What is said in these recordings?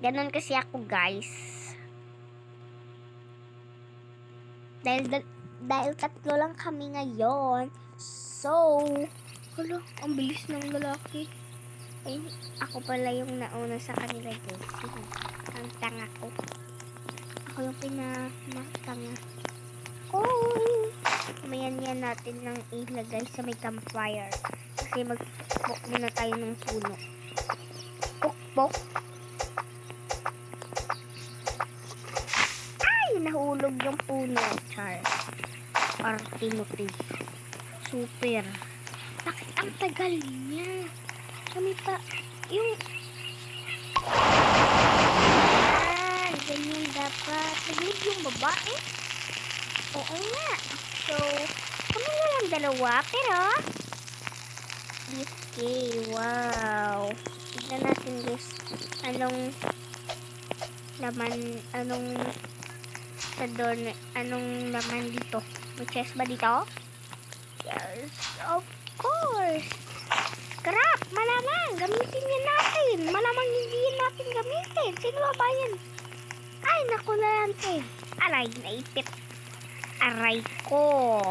Ganon kasi ako, guys. Dahil tatlo lang kami ngayon. So, hala, ang bilis ng lalaki. Ay, ako pala yung nauna sa kanila, guys. Ang tanga ko. Ako yung pinamatanga. Oh! Mayan natin ng ilagay sa may campfire. Kasi magpukpok muna tayo ng puno. Pukpok. Ay! Nahulog yung puno. Char. Artinuti. Super. Bakit ang tagal niya? Kami pa. Yung... ganyan dapat. Naglig yung babae. Oo nga. So, kami na lang dalawa. Pero, okay, wow. Tignan natin guys. Anong laman, sa door, anong laman dito? May chest ba dito? Yes, of course. Scrap, malamang. Gamitin niya natin. Malamang hindi natin gamitin. Sino ba yan? Ay, naku na yan eh. Aray, naipit. Aray ko.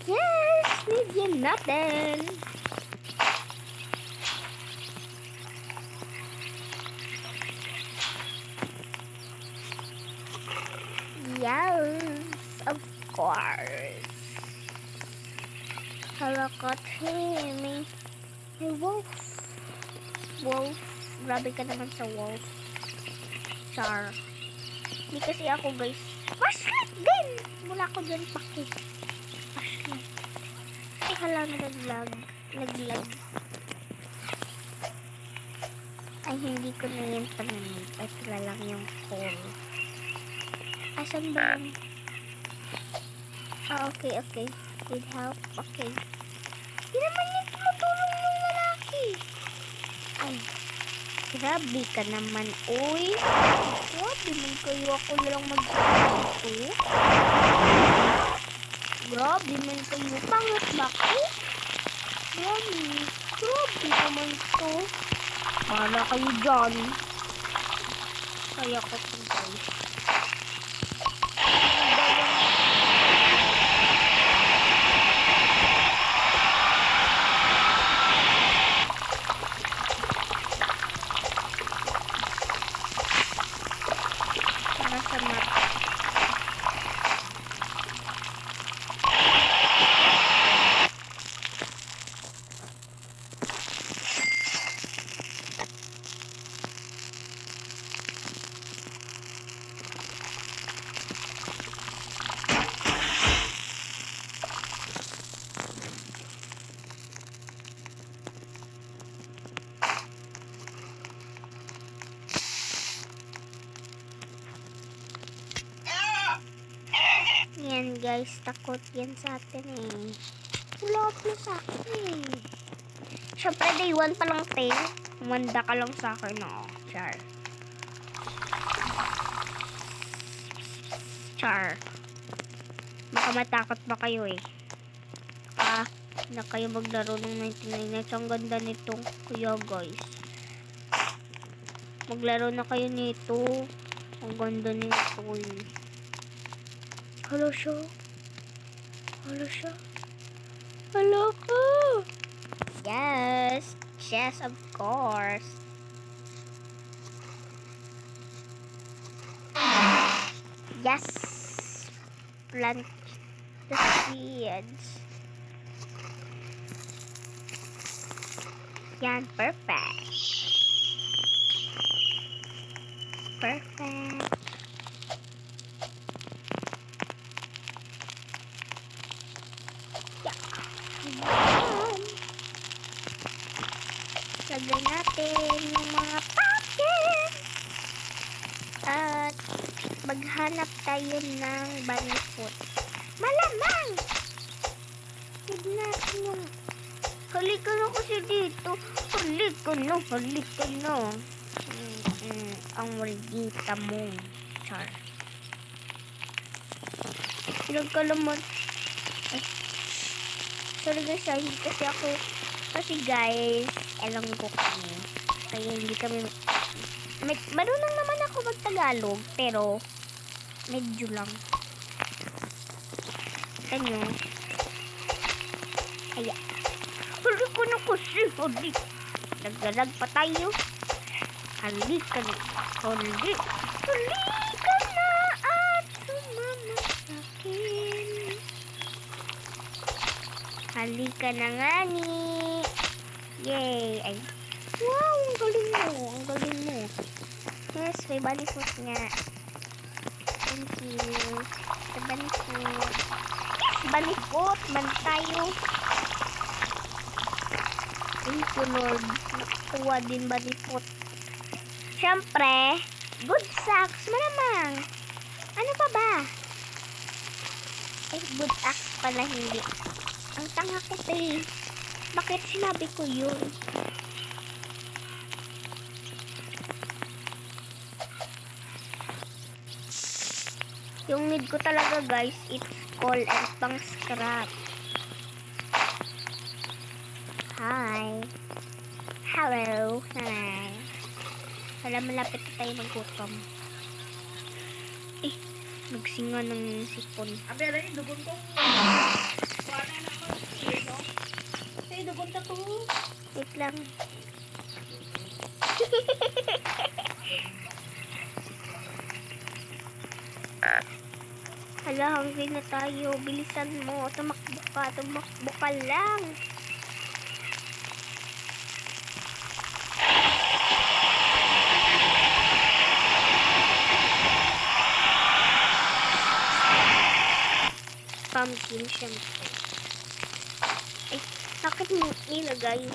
Yes, bigyan natin. Yes, of course. Halakot, hey, may wolf. Wolf. Grabe ka naman sa wolf. Char. Hindi kasi ako, guys. Flashlight din! Mula ko dyan paki. Flashlight. Ay, hala, naglag. Naglag. Ay, hindi ko na yan panamig. Ay, sila lang yung call. Asan ba yung... Ah, okay, okay. Need help? Okay. Di naman yan tumutulong ng lalaki. Ay, grabe ka naman, uy. Grabe man kayo, ako na lang mag-ito. Grabe man kayo, pangat ba ko? Grabe naman to. Mana kayo dyan. Kaya ko ito, guys. Para sa map. Yan guys, takot yan sa atin eh. Tulog na sa akin eh. Siyempre day 1 pa lang tayo. Umanda ka lang sa akin, no? Char. Char. Baka matakot ba kayo eh. Na kayo maglaro ng 99 Nights. Ang ganda nitong kuya guys. Maglaro na kayo nito. Ang ganda nito eh. Hello siya. Hello siya. Hello ko. Yes. Yes, of course. Yes. Plant the seeds. Yan, perfect. Perfect. Ayan. Lagay natin yung mga pumpkin. At maghanap tayo ng bunny food. Malamang! Huwag natin yung... Halika na kasi dito. Halika na. Ang maldita mo. Char. Nagkalamot. Ay. Sorry guys, hindi kasi ako. Kasi guys, alam ko kami. Kaya hindi kami... marunong naman ako mag-Tagalog, pero medyo lang. Ano? Ay, huli ko na kasi. Huli. Nagdalag pa tayo. Hali ka na. Huli. Huli ka na at sumama sa akin. Hali ka na nga ni. Yay. Ay. Wow, ang galing mo. Ang galing mo. Yes, may banisot nga. Thank you. Sa banisot. Yes, banisot. Man tayo. Thank you, Lord. Nakuha din banisot. Siyempre, good socks. Malamang. Ano pa ba? Eh, good axe pala hindi. Ang tanga ko, te. Bakit sinabi ko yun? Yung need ko talaga guys, it's coal and pang scrap. Hi. Hello. Hi. Wala, malapit na tayo maggutom. Eh, nagsinga ng sipon. Abi, ada yung dugon ko. Wala na ako. Ay, dugon ka to. Wait lang. Hala, hungry na tayo. Bilisan mo. Tumakbo ka. Tumakbo ka lang. Pumpkin, syempre. Ay, bakit nilagay?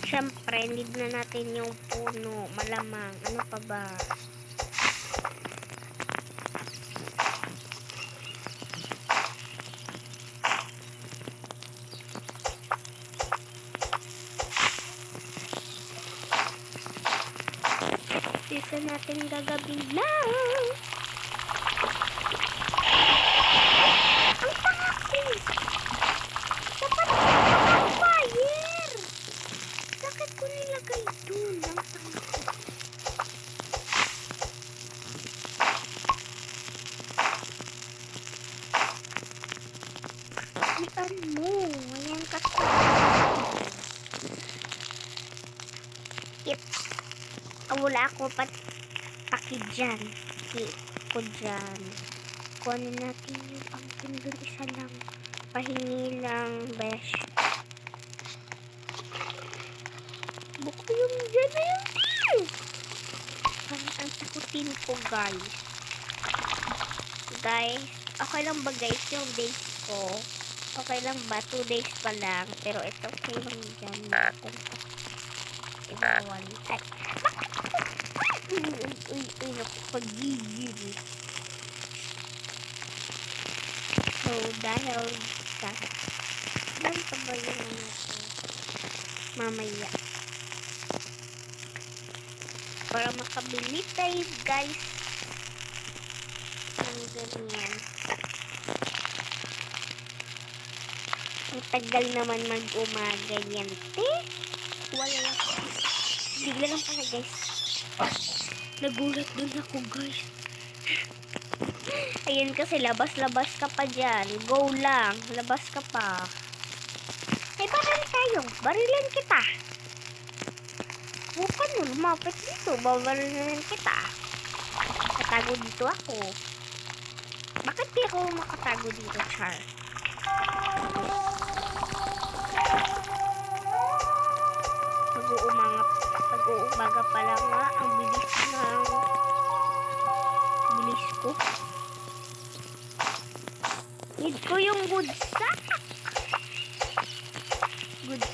Syempre, need na natin yung puno. Malamang. Ano pa ba? Isa natin gagawin lang. Ang tanga ko. Dapat ang fire. Bakit ko nilagay doon? Ang tanga ko. Ian mo. Ayan kasi. Wala ako paki dyan. Paki ko dyan. Kunin natin yung pumpkin dun. Isa lang. Pahingi lang, besh. Buko yung dyan na yun. Parang ang takutin ko, guys. Guys, okay lang ba guys yung days ko? Okay lang ba? 2 days pa lang. Pero it's okay lang dyan. Kung ibawal. Ay, uy, nakapagigil. So, dahil sa saan pa ba yung ano ko? Mamaya. Para makabili tayo, guys. Ang ganyan. Ang tagal naman mag-umaga yan. Wala. Bigla lang pala, guys. Nagulat dun ako, guys. Ayun kasi, labas-labas ka pa dyan. Go lang. Labas ka pa. Ay, baril tayo. Barilan kita. Bukan mo, lumapit dito. Babarilan kita. Nakatago dito ako. Bakit di ako makatago dito, Char? Pag-uumaga pa lang nga, ang bilis ko. Need ko yung good sack. Good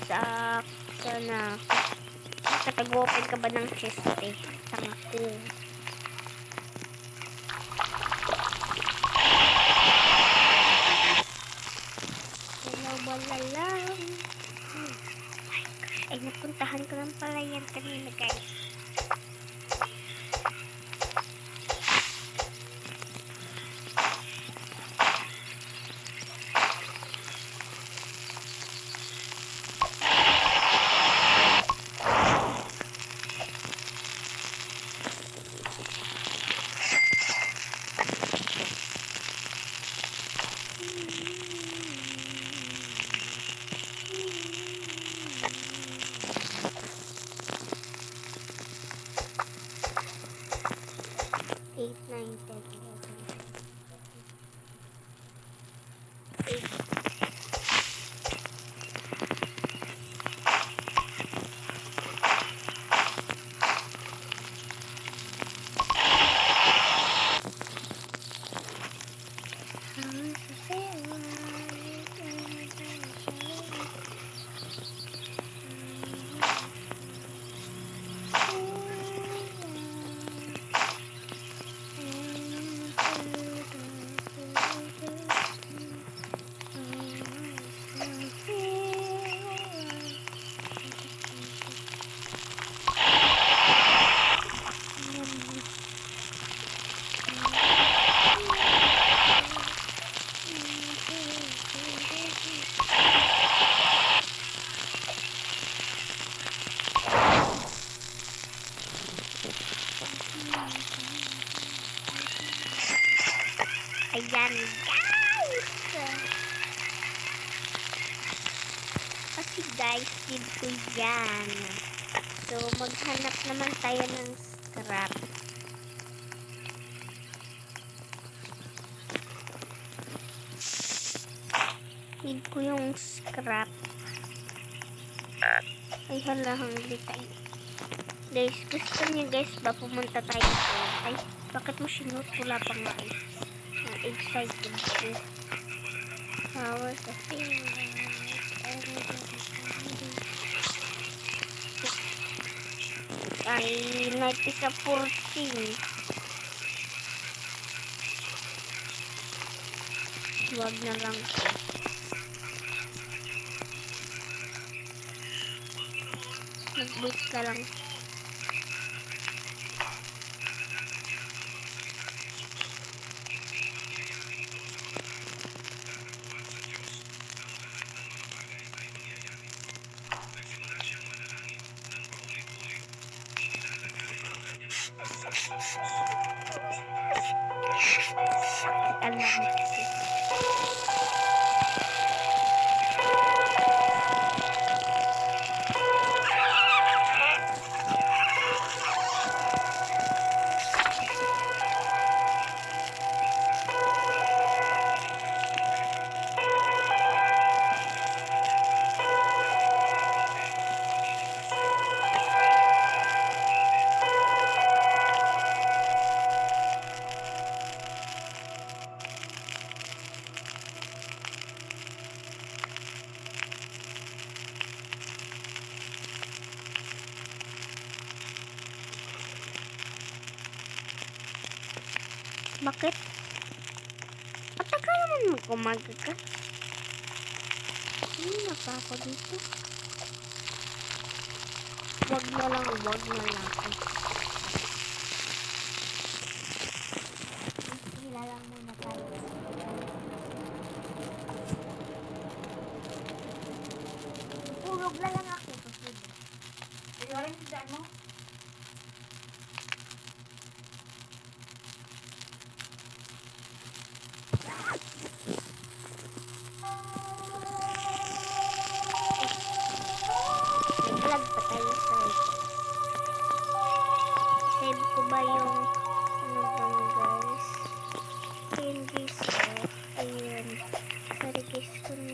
sack. Sana. Katag-open ka ba ng chest eh? Tanga ko. Wala lang. Oh my gosh. Ay, napuntahan ko lang pala yan kanina, guys. Eight, 9, 10, 11, 8. Ayan, guys! Kasi guys, need ko yan. So, maghanap naman tayo ng scrap. Need ko yung scrap. Ay, hala, hungry tayo. Guys, gusto niyo guys ba pumunta tayo dito? Ay, bakit mo sinut? Wala pa nga eh. Excited ko. Power sa ay, night is a 14. Huwag na lang po. Nag-wait ka lang. Alam ko. Bakit? Matagal naman mag-umaga ka. Ano pa ako dito? Wag na lang. Hila lang muna tayo. Tulog na lang ako. Ay, orange yung daan mo? Nag-vlog pa tayo sa save ko ba yung ano bang guys? Ayun guys, ayun. Sorry guys kung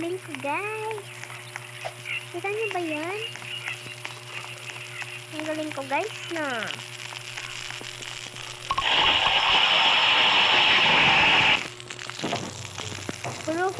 galing ko, guys. Kita niyo ba yan? Ang galing ko, guys, na. Pero,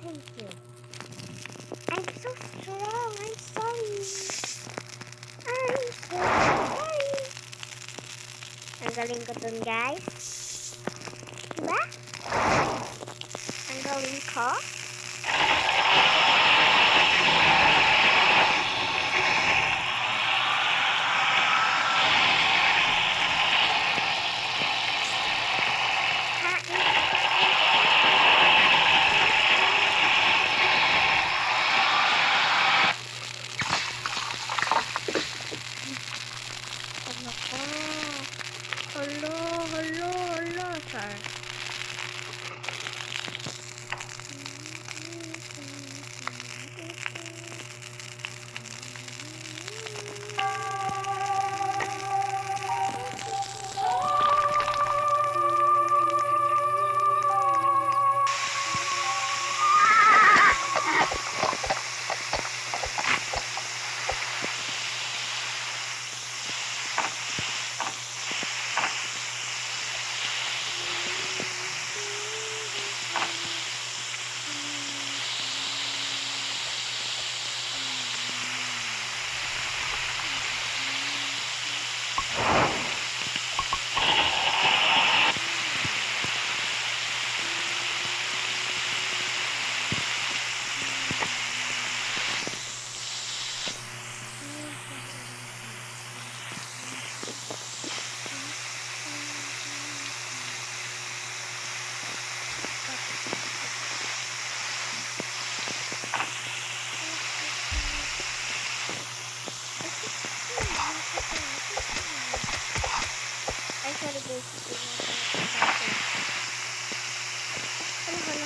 thank you. I'm so strong. I'm sorry. I'm so sorry. Ang galing ko dun, guys. Diba? Ang galing ko. Hello, sir.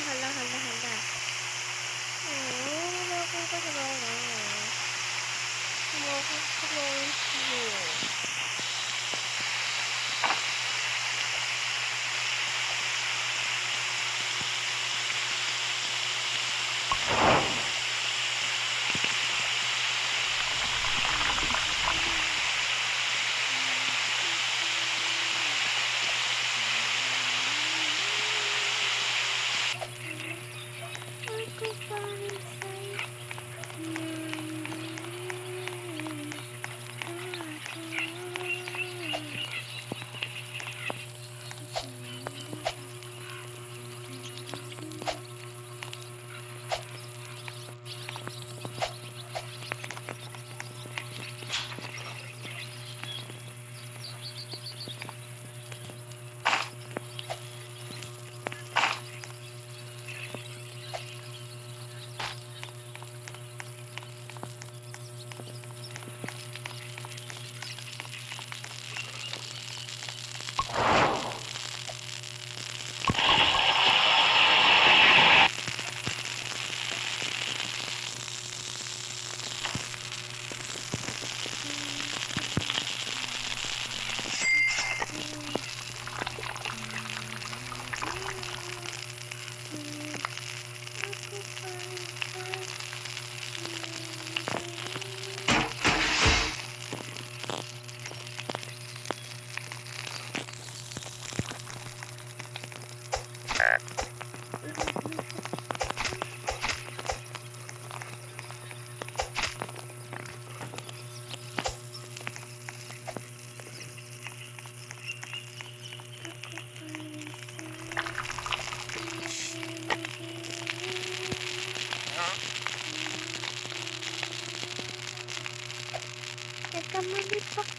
Hala.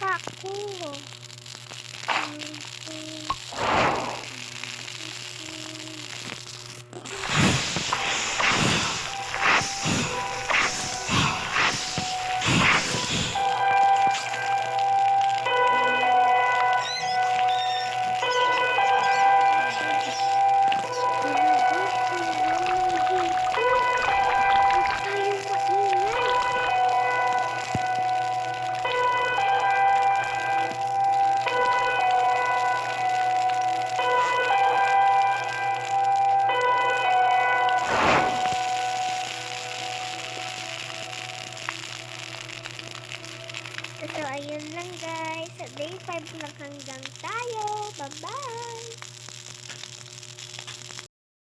suka ko. So, ayun lang guys. Sa day 5 lang hanggang tayo. Bye-bye!